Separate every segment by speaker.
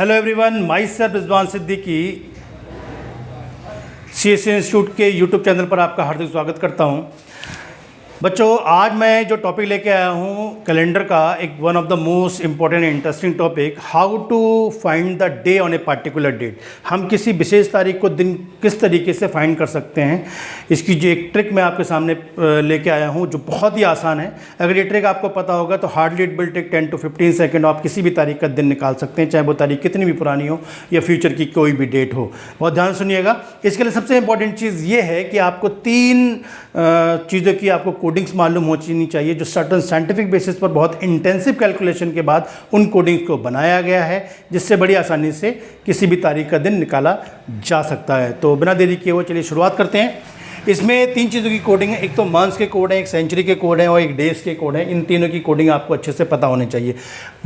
Speaker 1: Hello everyone, my self Rizwan Siddiqui CSC institute के YouTube channel पर आपका हार्दिक स्वागत करता हूं। बच्चों, आज मैं जो टॉपिक लेके आया हूं कैलेंडर का, एक one of the most important interesting topic, how to find the day on a particular date. हम किसी विशेष तारीख को दिन किस तरीके से फाइंड कर सकते हैं, इसकी जो एक ट्रिक मैं आपके सामने लेके आया हूं जो बहुत ही आसान है। अगर ये ट्रिक आपको पता होगा तो hardly it will take 10 to 15 second, आप किसी भी तारीख का दिन निकाल सकते हैं, चाहे वो तारीख कितनी भी पुरानी हो या फ्यूचर की कोई भी डेट हो। बहुत ध्यान सुनिएगा। इसके लिए सबसे इंपॉर्टेंट चीज़ ये है कि आपको तीन चीज़ों की आपको कोडिंग्स मालूम होनी चाहिए, जो सर्टन साइंटिफिक बेसिस पर बहुत इंटेंसिव कैलकुलेशन के बाद उन कोडिंग्स को बनाया गया है, जिससे बड़ी आसानी से किसी भी तारीख का दिन निकाला जा सकता है। तो बिना देरी किए हुए चलिए शुरुआत करते हैं। इसमें तीन चीज़ों की कोडिंग है, एक तो मंथ्स के कोड है, एक सेंचुरी के कोड है और एक डेज के कोड है। इन तीनों की कोडिंग आपको अच्छे से पता होनी चाहिए।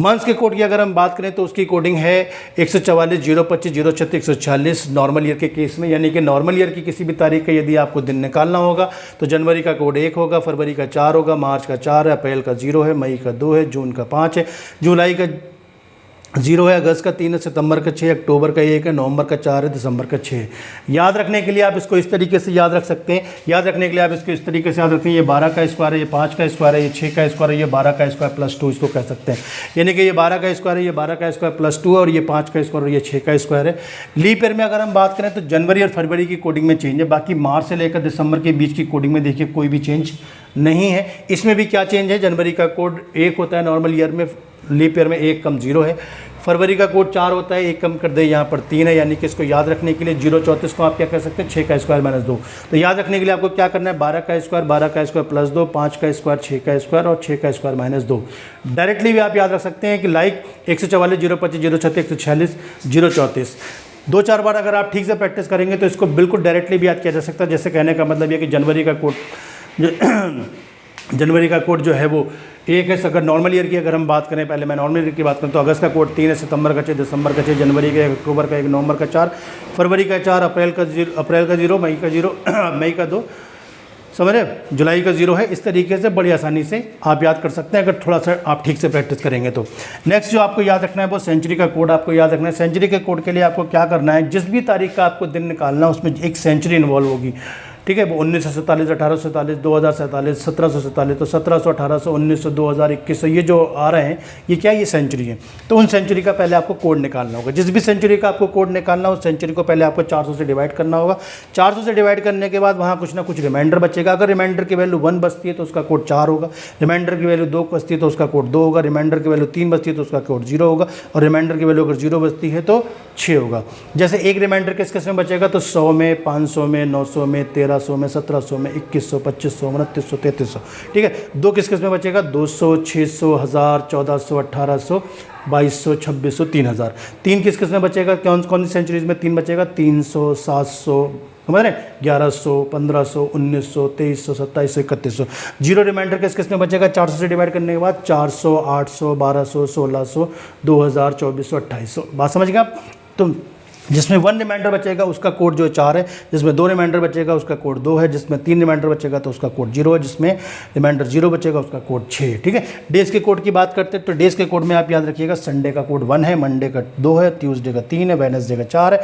Speaker 1: मंथ्स के कोड की अगर हम बात करें तो उसकी कोडिंग है 144 025 036 146 नॉर्मल ईयर के केस में, यानी कि नॉर्मल ईयर की किसी भी तारीख का यदि आपको दिन निकालना होगा तो जनवरी का कोड 1 होगा, फरवरी का 4 होगा, मार्च का 4 है, अप्रैल का 0 है, मई का 2 है, जून का 5 है, जुलाई का 0 है, अगस्त का 3 है, सितंबर का 6, अक्टूबर का 1 है, नवंबर का 4 है, दिसंबर का 6 है। याद रखने के लिए आप इसको इस तरीके से याद रख सकते हैं। याद रखने के लिए आप इसको इस तरीके से याद रखते हैं, ये 12 का स्क्वायर है, ये 5 का स्क्वायर है, ये 6 का स्क्वायर है, ये 12 का स्क्वायर प्लस 2 इसको कह सकते हैं। यानी कि ये 12 का स्क्वायर है, ये 12 का स्क्वायर प्लस 2 और ये 5 का स्क्वायर और ये 6 का स्क्वायर है। लीप ईयर में अगर हम बात करें तो जनवरी और फरवरी की कोडिंग में चेंज है, बाकी मार्च से लेकर दिसंबर के बीच की कोडिंग में देखिए कोई भी चेंज नहीं है। इसमें भी क्या चेंज है, जनवरी का कोड 1 होता है नॉर्मल ईयर में, लीप ईयर में 1 कम 0 है। फरवरी का कोड 4 होता है, 1 कम कर दे यहाँ पर 3 है, यानी कि इसको याद रखने के लिए 034 को आप क्या कह सकते हैं, 6 का स्क्वायर माइनस 2। तो याद रखने के लिए आपको क्या करना है, 12 का स्क्वायर प्लस 2, 5 का स्क्वायर, 6 का स्क्वायर और 6 का स्क्वायर माइनस 2। डायरेक्टली भी आप याद रख सकते हैं कि लाइक 144 025 036 146 034 2-4 बार अगर आप ठीक से प्रैक्टिस करेंगे तो इसको बिल्कुल डायरेक्टली भी याद किया जा सकता है। जैसे कहने का मतलब ये कि जनवरी का कोड जो है वो 1 है। अगर नॉर्मल ईयर की अगर हम बात करें, पहले मैं नॉर्मल ईयर की बात करूं तो अगस्त का कोड 3 है, सितंबर का 6, दिसंबर का 6, जनवरी का 1, अक्टूबर का 1, नवंबर का 4, फरवरी का 4, अप्रैल का 0, मई का 0 मई का 2, समझ रहे, जुलाई का 0 है। इस तरीके से बड़ी आसानी से आप याद कर सकते हैं अगर थोड़ा सा आप ठीक से प्रैक्टिस करेंगे तो। नेक्स्ट जो आपको याद रखना है वो सेंचुरी का कोड आपको याद रखना है। सेंचुरी के कोड के लिए आपको क्या करना है, जिस भी तारीख का आपको दिन निकालना है उसमें एक सेंचुरी इन्वॉल्व होगी, ठीक है। वो 1947, 1847, 2047, 1747, तो 1700, 1800, 1900, 2000, 2100 ये जो आ रहे हैं ये क्या, ये सेंचुरी है। तो उन सेंचुरी का पहले आपको कोड निकालना होगा। जिस भी सेंचुरी का आपको कोड निकालना हो, उस सेंचुरी को पहले आपको 400 से डिवाइड करना होगा। 400 से डिवाइड करने के बाद वहाँ कुछ ना कुछ रिमाइंडर बचेगा। अगर रिमाइंडर की वैल्यू 1 बचती है तो उसका कोड 4 होगा, रिमाइंडर की वैल्यू 2 बचती है तो उसका कोड 2 होगा, रिमाइंडर की वैल्यू 3 बचती है तो उसका कोड 0 होगा और रिमाइंडर की वैल्यू अगर 0 बचती है तो 6 होगा। जैसे एक रिमाइंडर किस में बचेगा तो 100 में, 500 में, 900 में, 1300 में, 1700 में, 2100, 2500, 2900, 3300, ठीक है। 2 किस में बचेगा, 200, 600, 1000, 1400, 1800, 2200, 2600, 3000। 3 किस में बचेगा, कौन सी सेंचुरीज में 3 बचेगा, 300, 700, समझ रहे, 1100, 1500, 1900, 2300, 2700, 3100। 0 रिमाइंडर किस में बचेगा, 400 से डिवाइड करने के बाद 400, 800, 1200, 1600, 2000, 2400, 2800। बात समझ गए आप। तो जिसमें 1 रिमाइंडर बचेगा उसका कोड जो 4 है, जिसमें 2 रिमाइंडर बचेगा उसका कोड 2 है, जिसमें 3 रिमाइंडर बचेगा तो उसका कोड 0 है, जिसमें रिमाइंडर 0 बचेगा उसका कोड 6 है, ठीक है। डेज़ के कोड की बात करते हैं तो डेज़ के कोड में आप याद रखिएगा, संडे का कोड 1 है, मंडे का 2 है, ट्यूसडे का 3 है, वेडनेसडे का 4 है,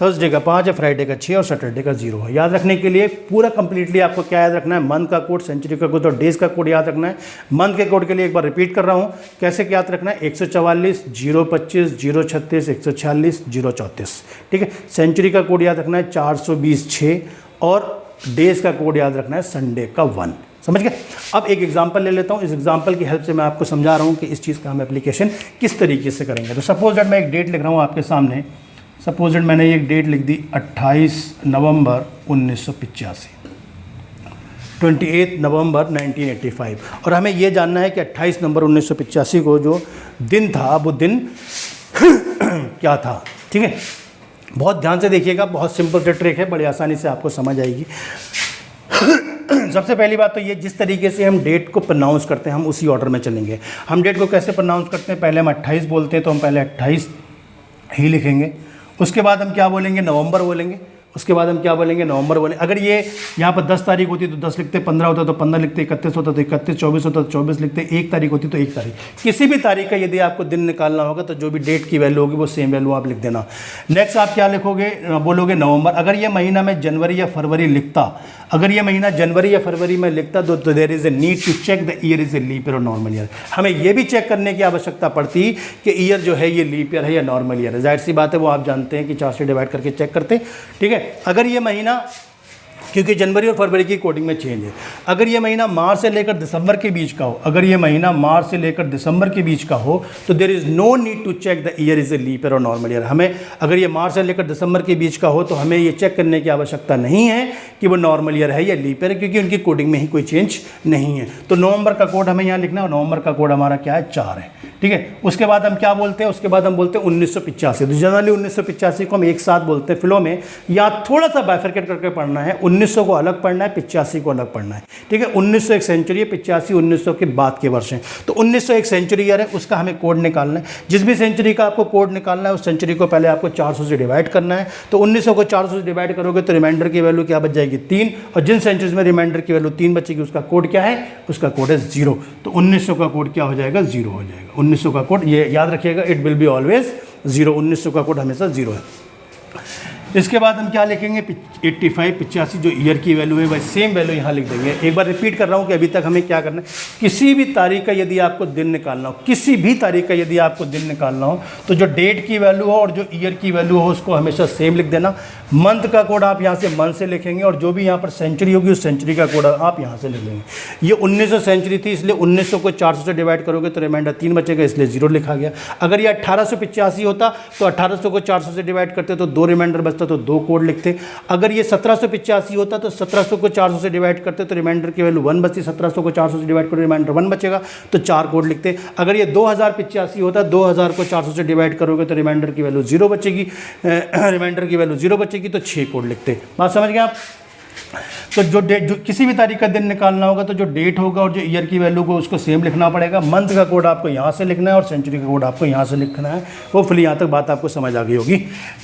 Speaker 1: थर्सडे का 5 है, फ्राइडे का 6 और सैटरडे का 0 है। याद रखने के लिए पूरा कंप्लीटली आपको क्या याद रखना है, मंथ का कोड, सेंचुरी का कोड और डेज़ का कोड याद रखना है। मंथ के कोड के लिए एक बार रिपीट कर रहा हूँ, कैसे याद रखना है, 144 025 036 146 034, ठीक है। सेंचुरी का कोड याद रखना है 420 6 और डेज़ का कोड याद रखना है संडे का 1। समझ गए। अब एक एग्जांपल ले लेता हूँ, इस एग्जांपल की हेल्प से मैं आपको समझा रहा हूँ कि इस चीज़ का हम एप्लीकेशन किस तरीके से करेंगे। तो सपोज दैट मैं एक डेट लिख रहा हूँ आपके सामने, सपोज दैट मैंने एक डेट लिख दी 28 नवंबर 1985, 28 नवंबर 1985, और हमें ये जानना है कि 28 नवंबर 1985 को जो दिन था वो दिन क्या था, ठीक है। बहुत ध्यान से देखिएगा, बहुत सिंपल से ट्रिक है, बड़ी आसानी से आपको समझ आएगी। सबसे पहली बात तो ये, जिस तरीके से हम डेट को प्रोनाउंस करते हैं हम उसी ऑर्डर में चलेंगे। हम डेट को कैसे प्रोनाउंस करते हैं, पहले हम 28 बोलते हैं तो हम पहले 28 ही लिखेंगे, उसके बाद हम क्या बोलेंगे, नवंबर बोलेंगे, उसके बाद हम क्या बोलेंगे, नवंबर बोलेंगे। अगर ये यहाँ पर 10 तारीख होती तो 10 लिखते, 15 होता तो 15 लिखते, 31 होता तो 31, 24 होता तो 24 लिखते, 1 तारीख होती तो 1 तारीख। किसी भी तारीख का यदि आपको दिन निकालना होगा तो जो भी डेट की वैल्यू होगी वो सेम वैल्यू आप लिख देना। नेक्स्ट आप क्या लिखोगे, बोलोगे नवंबर। अगर ये महीना मैं जनवरी या फरवरी लिखता, अगर ये महीना जनवरी या फरवरी में लिखता तो there is a need to check the year is a leap year और नॉर्मल ईयर। हमें ये भी चेक करने की आवश्यकता पड़ती कि ईयर जो है ये लीप ईयर है या नॉर्मल ईयर है। जाहिर सी बात है वो आप जानते हैं कि 4 से डिवाइड करके चेक करते, ठीक है। अगर ये महीना, क्योंकि जनवरी और फरवरी की कोडिंग में चेंज है, अगर ये महीना मार्च से लेकर दिसंबर के बीच का हो, अगर ये महीना मार्च से लेकर दिसंबर के बीच का हो तो there is no need to check the year is a leap year और नॉर्मल ईयर। हमें अगर ये मार्च से लेकर दिसंबर के बीच का हो तो हमें ये चेक करने की आवश्यकता नहीं है कि वो नॉर्मल ईयर है या लीप ईयर है, क्योंकि उनकी कोडिंग में ही कोई चेंज नहीं है। तो नवंबर का कोड हमें यहाँ लिखना है, नवंबर का कोड हमारा क्या है, 4 है, ठीक है। उसके बाद हम क्या बोलते हैं, उसके बाद हम बोलते हैं 1985। तो जनरली 1985 को हम एक साथ बोलते हैं फ्लो में, या थोड़ा सा बाइफरकेट करके पढ़ना है। 1900 को अलग पढ़ना है, 85 को अलग पढ़ना है, ठीक है। 1900 एक सेंचुरी है, 85 1900 के बाद के वर्ष हैं। तो 1900 एक सेंचुरी ईयर है, उसका हमें कोड निकालना है। जिस भी सेंचुरी का आपको कोड निकालना है उस सेंचुरी को पहले आपको 400 से डिवाइड करना है। तो 1900 को 400 से डिवाइड करोगे तो रिमाइंडर की वैल्यू क्या बच जाएगी, 3। और जिन सेंचुरीज में रिमाइंडर की वैल्यू 3 बचेगी उसका कोड क्या है, उसका कोड है 0। तो 1900 का कोड क्या हो जाएगा, 0 हो जाएगा। 1900 का कोड ये याद रखिएगा, इट विल बी ऑलवेज 0। 1900 का कोड हमेशा 0 है। इसके बाद हम क्या लिखेंगे, 85 85 जो ईयर की वैल्यू है वही सेम वैल्यू यहाँ लिख देंगे। एक बार रिपीट कर रहा हूँ कि अभी तक हमें क्या करना है, किसी भी तारीख का यदि आपको दिन निकालना हो, किसी भी तारीख का यदि आपको दिन निकालना हो तो जो डेट की वैल्यू हो और जो ईयर की वैल्यू हो उसको हमेशा सेम लिख देना। मंथ का कोड आप यहाँ से मंथ से लिखेंगे और जो भी यहाँ पर सेंचुरी होगी उस सेंचुरी का कोड आप यहाँ से लिख लेंगे। ये 1900 सेंचुरी थी इसलिए 1900 को 400 से डिवाइड करोगे तो रिमाइंडर 3 बचेगा, इसलिए 0 लिखा गया। अगर ये 1885 होता तो 1800 को 400 से डिवाइड करते तो 2 रिमाइंडर बचता तो 2 कोड लिखते। अगर ये 1785 होता तो 1700 को 400 से डिवाइड करते तो रिमाइंडर की वैल्यू 1 बचती, 1700 को 400 से डिवाइड करो रिमाइंडर 1 बचेगा तो 4 कोड लिखते। अगर ये 2085 होता, 2000 को 400 से डिवाइड करोगे तो रिमाइंडर की वैल्यू 0 बचेगी, रिमाइंडर की वैल्यू 0 बचेगी तो 6 कोड लिखते। बात समझ गए आप। तो जो डेट, जो किसी भी तारीख का दिन निकालना होगा तो जो डेट होगा और जो ईयर की वैल्यू को उसको सेम लिखना पड़ेगा। मंथ का कोड आपको यहाँ से लिखना है और सेंचुरी का कोड आपको यहाँ से लिखना है। होपफुली यहाँ तक बात आपको समझ आ गई होगी।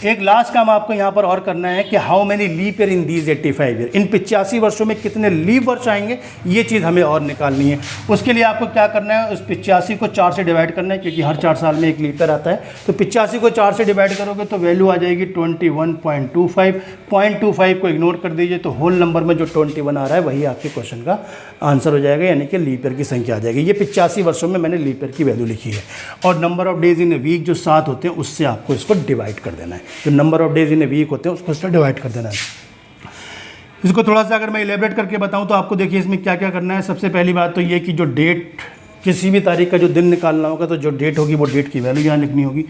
Speaker 1: एक लास्ट काम आपको यहाँ पर और करना है कि how many leap year in these 85 year, इन 85 वर्षों में कितने लीप वर्ष आएंगे, ये चीज़ हमें और निकालनी है। उसके लिए आपको क्या करना है, उस 85 को 4 से डिवाइड करना है, क्योंकि हर 4 साल में एक लीप ईयर आता है। तो 85 को 4 से डिवाइड करोगे तो वैल्यू आ जाएगी 21.25। 0.25 को इग्नोर कर दीजिए तो होल नंबर में जो 21 आ रहा है वही आपके क्वेश्चन का आंसर हो जाएगा, यानी कि लीप ईयर की संख्या आ जाएगी। ये 85 वर्षों में मैंने लीप ईयर की वैल्यू लिखी है। और number of days in a week जो 7 होते हैं उससे आपको इसको डिवाइड कर देना है। जो number of days in a week होते हैं उसको इससे डिवाइड कर देना है। इसको थोड़ा सा अगर मैं इलेबरेट करके बताऊं तो आपको देखिए इसमें क्या क्या करना है। सबसे पहली बात तो ये कि जो डेट, किसी भी तारीख का जो दिन निकालना होगा तो जो डेट होगी वो डेट की वैल्यू यहाँ लिखनी होगी।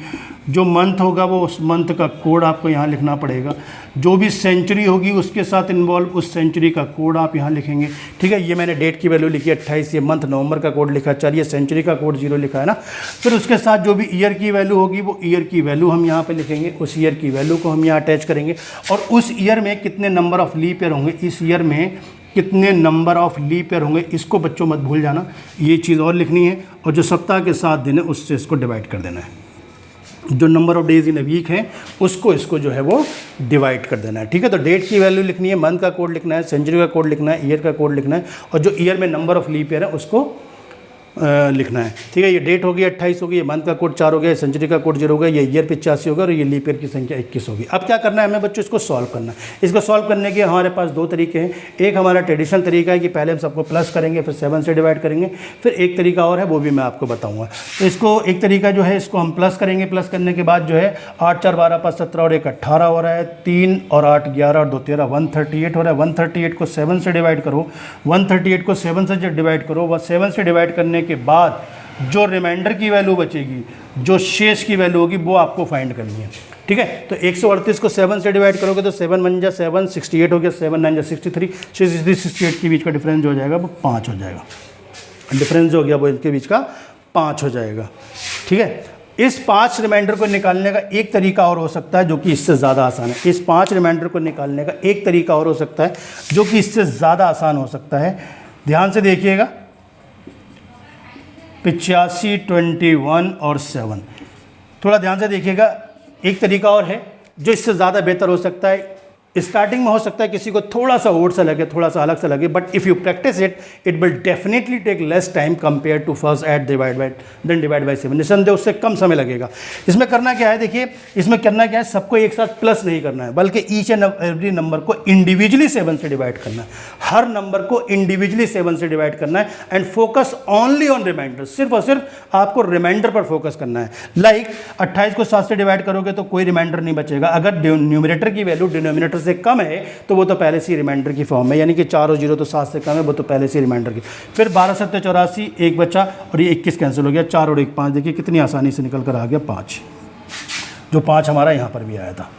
Speaker 1: जो मंथ होगा वो उस मंथ का कोड आपको यहाँ लिखना पड़ेगा। जो भी सेंचुरी होगी उसके साथ इन्वॉल्व उस सेंचुरी का कोड आप यहाँ लिखेंगे, ठीक है। ये मैंने डेट की वैल्यू लिखी 28, ये मंथ नवंबर का कोड लिखा 4, ये सेंचुरी का कोड 0 लिखा है ना। फिर उसके साथ जो भी ईयर की वैल्यू होगी वो ईयर की वैल्यू हम यहाँ पर लिखेंगे, उस ईयर की वैल्यू को हम यहाँ अटैच करेंगे। और उस ईयर में कितने नंबर ऑफ लीप ईयर होंगे, इस ईयर में कितने नंबर ऑफ लीप ईयर होंगे, इसको बच्चों मत भूल जाना, ये चीज़ और लिखनी है। और जो सप्ताह के 7 दिन है उससे इसको डिवाइड कर देना है। जो number of days in a week है उसको इसको जो है वो डिवाइड कर देना है, ठीक है। तो डेट की वैल्यू लिखनी है, मंथ का कोड लिखना है, सेंचुरी का कोड लिखना है, ईयर का कोड लिखना है, और जो ईयर में नंबर ऑफ लीप ईयर है उसको लिखना है, ठीक है। ये डेट होगी 28 होगी, ये मंथ का कोड 4 हो गया, सेंचुरी का कोड 0 हो गया, ये ईयर 85 होगा और ये लीप ईयर की संख्या 21 होगी। अब क्या करना है हमें बच्चों, इसको सॉल्व करना है। इसको सॉल्व करने के हमारे पास 2 तरीके हैं। एक हमारा ट्रेडिशनल तरीका है कि पहले हम सबको प्लस करेंगे फिर 7 से डिवाइड करेंगे। फिर एक तरीका और है वो भी मैं आपको बताऊँगा। तो इसको एक तरीका जो है इसको हम प्लस करेंगे, प्लस करने के बाद जो है 8 4 12 5 17 और 1 18 हो रहा है, 3 और 8 11 और 2 13 138 हो रहा है। 138 को 7 से डिवाइड करो, 138 को 7 से डिवाइड करो, वह 7 से डिवाइड करने के बाद जो रिमाइंडर की वैल्यू बचेगी, जो शेष की वैल्यू होगी वो आपको फाइंड करनी है, ठीक है। तो 138 को 7 से डिवाइड करोगे तो 7 1 जा 7, 68 हो गया, 7 9 जा 63, 68 के बीच का डिफरेंस जो हो जाएगा वो 5 हो जाएगा। डिफरेंस जो हो गया वो इनके बीच का 5 हो जाएगा, ठीक है। इस 5 रिमाइंडर को निकालने का एक तरीका और हो सकता है जो कि इससे ज़्यादा आसान है। इस 5 रिमाइंडर को निकालने का एक तरीका और हो सकता है जो कि इससे ज़्यादा आसान हो सकता है। ध्यान से देखिएगा, 85 21 और 7, थोड़ा ध्यान से देखिएगा। एक तरीका और है जो इससे ज़्यादा बेहतर हो सकता है। स्टार्टिंग में हो सकता है किसी को थोड़ा सा ओड सा लगे, थोड़ा सा अलग सा लगे, but if you practice it it will definitely take less time compare to first add divide by 7। निसंदेह उससे कम समय लगेगा। इसमें करना क्या है, देखिए इसमें करना क्या है, सबको एक साथ प्लस नहीं करना है, बल्कि ईच एंड एवरी नंबर को इंडिविजुअली 7 से डिवाइड करना है। हर नंबर को इंडिविजुअली 7 से डिवाइड करना है and focus only on remainder. सिर्फ और सिर्फ आपको रिमाइंडर पर फोकस करना है। लाइक 28 को 7 से डिवाइड करोगे तो कोई रिमाइंडर नहीं बचेगा। अगर न्यूमरेटर की वैल्यू डिनोमिनेटर से कम है तो वो तो पहले से ही रिमाइंडर की फॉर्म है, यानी कि 4 और 0 तो 7 से कम है, वो तो पहले से ही रिमाइंडर की। फिर 12 7 84, एक बचा और ये 21 कैंसिल हो गया, 4 और 1 5। देखिए कितनी आसानी से निकल कर आ गया 5, जो 5 हमारा यहाँ पर भी आया था।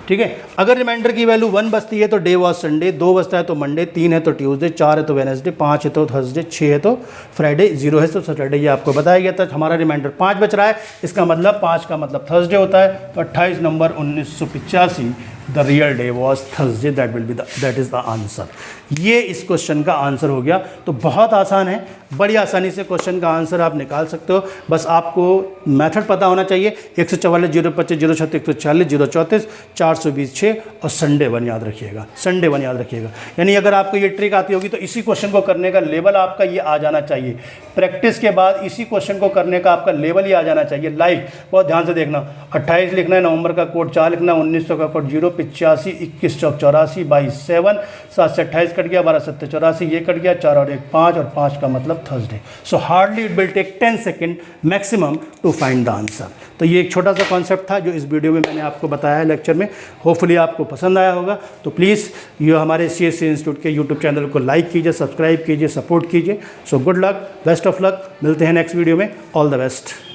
Speaker 1: ठीक है, अगर रिमाइंडर की वैल्यू 1 बचती है तो डे वॉज संडे, 2 बचता है तो मंडे, 3 है तो ट्यूसडे, 4 है तो वेडनेसडे, 5 है तो थर्सडे, 6 है तो फ्राइडे, 0 है तो सैटरडे। ये आपको बताया गया था। हमारा रिमाइंडर 5 बच रहा है, इसका मतलब 5 का मतलब थर्सडे होता है। तो 28 नवंबर 1985 the real day was Thursday, that is the answer. ये इस क्वेश्चन का आंसर हो गया। तो बहुत आसान है, बड़ी आसानी से क्वेश्चन का आंसर आप निकाल सकते हो। बस आपको मेथड पता होना चाहिए। 144 025 036 140 034 420 6 और संडे 1 याद रखिएगा, संडे 1 याद रखिएगा। यानी अगर आपको ये ट्रिक आती होगी तो इसी क्वेश्चन को करने का लेवल आपका ये आ जाना चाहिए। प्रैक्टिस के बाद इसी क्वेश्चन को करने का आपका लेवल ही आ जाना चाहिए। लाइक बहुत ध्यान से देखना, 28 लिखना है, नवंबर का कोड 4 लिखना है, 1900 का कोड 0, 85 21 चौक 84 22 7, 7 से 28 कट गया, 12 7 84, ये कट गया, 4 और 1 5 और 5 का मतलब Thursday. So hardly it will take 10 second maximum to find the answer. तो ये एक छोटा सा कॉन्सेप्ट था जो इस वीडियो में मैंने आपको बताया है लेक्चर में। होपफुली आपको पसंद आया होगा। तो प्लीज़ ये हमारे CSC इंस्टीट्यूट के यूट्यूब चैनल को लाइक कीजिए, सब्सक्राइब कीजिए, सपोर्ट कीजिए। So good luck, best of luck. मिलते हैं नेक्स्ट वीडियो में। All the best.